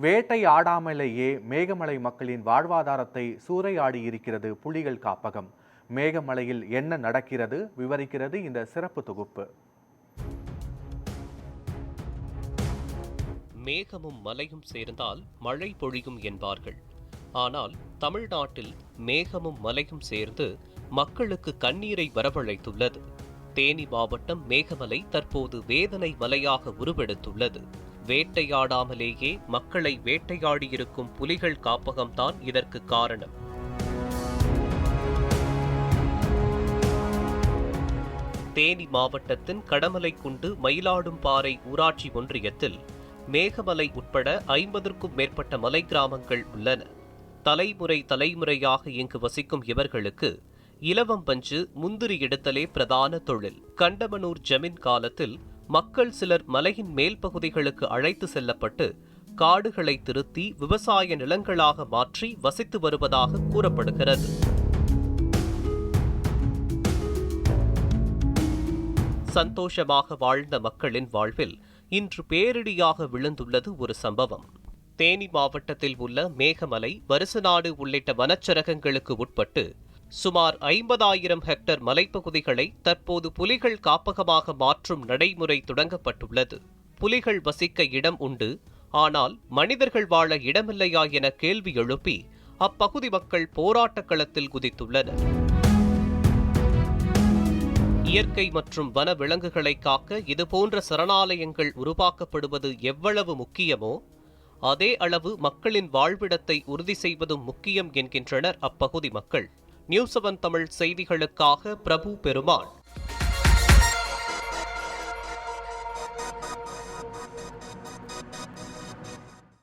வேட்டை ஆடாமலேயே மேகமலை மக்களின் வாழ்வாதாரத்தை சூறையாடி இருக்கிறது புலிகள் காப்பகம். மேகமலையில் என்ன நடக்கிறது விவரிக்கிறது இந்த சிறப்பு தொகுப்பு. மேகமும் மலையும் சேர்ந்தால் மழை பொழியும் என்பார்கள். ஆனால் தமிழ்நாட்டில் மேகமும் மலையும் சேர்ந்து மக்களுக்கு கண்ணீரை வரவழைத்துள்ளது. தேனி மாவட்டம் மேகமலை தற்போது வேதனை மலையாக உருவெடுத்துள்ளது. வேட்டையாடாமலேயே மக்களை வேட்டையாடியிருக்கும் புலிகள் காப்பகம்தான் இதற்கு காரணம். தேனி மாவட்டத்தின் கடமலைக்குண்டு மயிலாடும்பாறை ஊராட்சி ஒன்றியத்தில் மேகமலை உட்பட 50க்கும் மேற்பட்ட மலை கிராமங்கள் உள்ளன. தலைமுறையாக இங்கு வசிக்கும் இவர்களுக்கு இலவம் பஞ்சு, முந்திரி எடுத்தலே பிரதான தொழில். கண்டமனூர் ஜமீன் காலத்தில் மக்கள் சிலர் மலையின் மேல் பகுதிகளுக்கு அழைத்து செல்லப்பட்டு காடுகளை திருத்தி விவசாய நிலங்களாக மாற்றி வசித்து வருவதாக கூறப்படுகிறது. சந்தோஷமாக வாழ்ந்த மக்களின் வாழ்வில் இன்று பேரிடியாக விழுந்துள்ளது ஒரு சம்பவம். தேனி மாவட்டத்தில் உள்ள மேகமலை, வருசநாடு உள்ளிட்ட வனச்சரகங்களுக்கு உட்பட்டு சுமார் 50,000 ஹெக்டர் மலைப்பகுதிகளை தற்போது புலிகள் காப்பகமாக மாற்றும் நடைமுறை தொடங்கப்பட்டுள்ளது. புலிகள் வசிக்க இடம் உண்டு, ஆனால் மனிதர்கள் வாழ இடமில்லையா என கேள்வி எழுப்பி அப்பகுதி மக்கள் போராட்டக் களத்தில் குதித்துள்ளனர். இயற்கை மற்றும் வன விலங்குகளை காக்க இதுபோன்ற சரணாலயங்கள் உருவாக்கப்படுவது எவ்வளவு முக்கியமோ அதே அளவு மக்களின் வாழ்விடத்தை உறுதி செய்வதும் முக்கியம் என்கின்றனர் அப்பகுதி மக்கள். நியூஸ் 7 தமிழ் செய்திகளுக்காக பிரபு பெருமாள்.